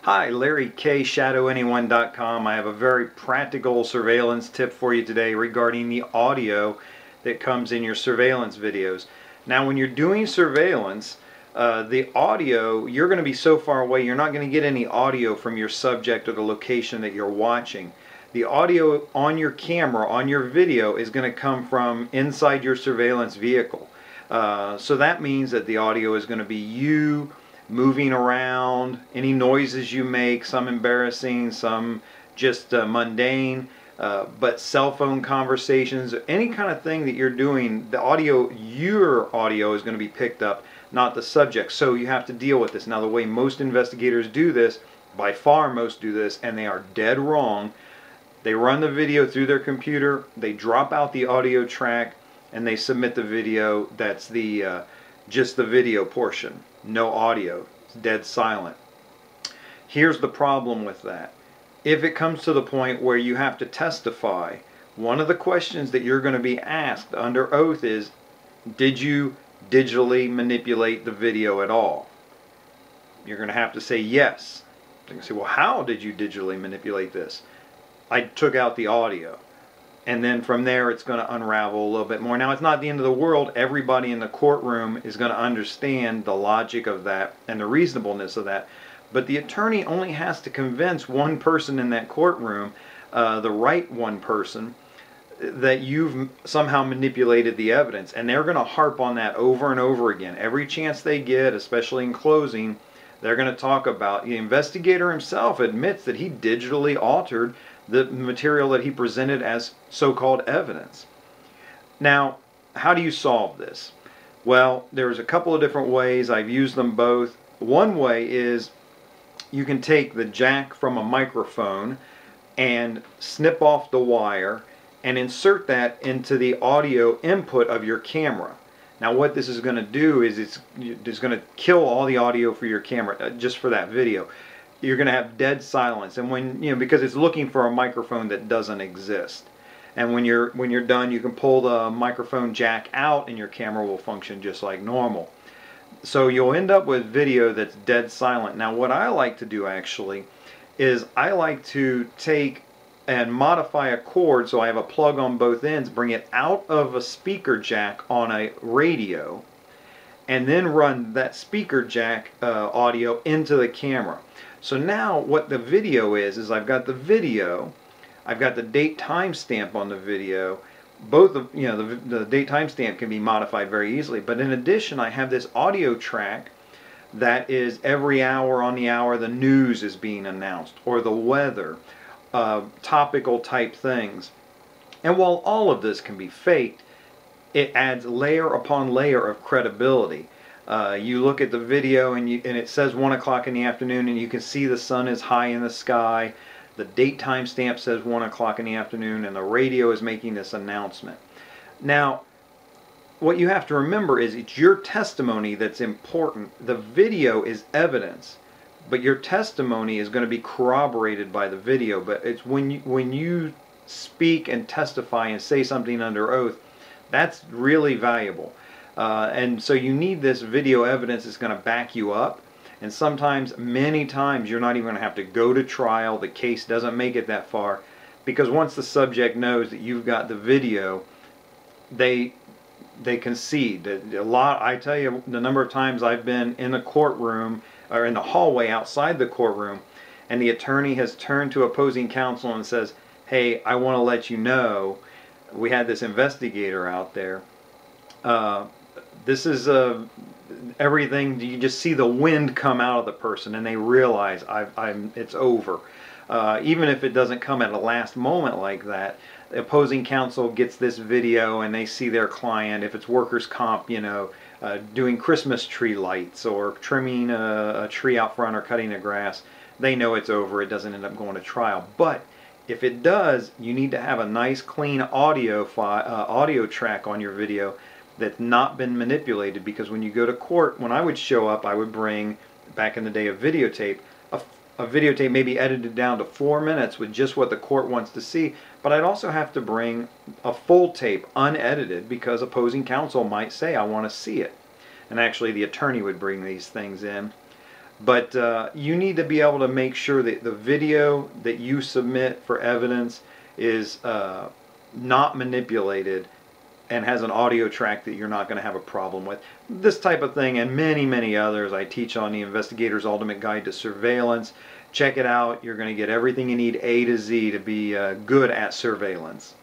Hi, Larry K, ShadowAnyone.com. I have a very practical surveillance tip for you today regarding the audio that comes in your surveillance videos. Now, when you're doing surveillance, the audio, you're going to be so far away, you're not going to get any audio from your subject or the location that you're watching. The audio on your camera, on your video, is going to come from inside your surveillance vehicle. So that means that the audio is going to be you moving around, any noises you make, some embarrassing, some just mundane, but cell phone conversations, any kind of thing that you're doing, the audio, your audio is going to be picked up, not the subject. So you have to deal with this. Now, the way most investigators do this, by far most do this, and they are dead wrong. They run the video through their computer, they drop out the audio track, and they submit the video. That's the just the video portion, no audio. It's dead silent. Here's the problem with that. If it comes to the point where you have to testify, one of the questions that you're going to be asked under oath is, did you digitally manipulate the video at all? You're going to have to say yes. You can say, well, how did you digitally manipulate this? I took out the audio. And then from there it's going to unravel a little bit more. Now, it's not the end of the world. Everybody in the courtroom is going to understand the logic of that and the reasonableness of that. But the attorney only has to convince one person in that courtroom, the right one person, that you've somehow manipulated the evidence. And they're going to harp on that over and over again. Every chance they get, especially in closing, they're going to talk about, the investigator himself admits that he digitally altered the material that he presented as so-called evidence. Now, how do you solve this? Well, there's a couple of different ways. I've used them both. One way is you can take the jack from a microphone and snip off the wire and insert that into the audio input of your camera. Now, what this is going to do is it's going to kill all the audio for your camera, just for that video. You're going to have dead silence, and when because it's looking for a microphone that doesn't exist. And when you're done, you can pull the microphone jack out, and your camera will function just like normal. So you'll end up with video that's dead silent. Now, what I like to do actually is I like to take and modify a cord, so I have a plug on both ends, bring it out of a speaker jack on a radio, and then run that speaker jack audio into the camera. So now what the video is I've got the video, I've got the date timestamp on the video. Both of the date timestamp can be modified very easily, but in addition I have this audio track that is every hour on the hour the news is being announced, or the weather, topical type things. And while all of this can be faked, it adds layer upon layer of credibility. You look at the video and it says 1 o'clock in the afternoon, and you can see the sun is high in the sky. The date timestamp says 1 o'clock in the afternoon, and the radio is making this announcement. Now, what you have to remember is it's your testimony that's important. The video is evidence, but your testimony is going to be corroborated by the video. But it's when you speak and testify and say something under oath, that's really valuable. And so you need this video evidence that's going to back you up. And sometimes, many times, you're not even going to have to go to trial. The case doesn't make it that far, because once the subject knows that you've got the video, they concede. I tell you, the number of times I've been in the courtroom or in the hallway outside the courtroom, and the attorney has turned to opposing counsel and says, "Hey, I want to let you know, we had this investigator out there. This is everything." You just see the wind come out of the person, and they realize it's over. Even if it doesn't come at a last moment like that, the opposing counsel gets this video and they see their client, if it's workers' comp, doing Christmas tree lights or trimming a tree out front or cutting the grass, they know it's over. It doesn't end up going to trial. But if it does, you need to have a nice clean audio track on your video that's not been manipulated, because when you go to court, when I would show up, I would bring, back in the day, a videotape. A videotape maybe edited down to 4 minutes with just what the court wants to see, but I'd also have to bring a full tape unedited, because opposing counsel might say, "I want to see it." And actually the attorney would bring these things in. But you need to be able to make sure that the video that you submit for evidence is not manipulated and has an audio track that you're not going to have a problem with. This type of thing and many, many others I teach on the Investigator's Ultimate Guide to Surveillance. Check it out. You're going to get everything you need A to Z to be good at surveillance.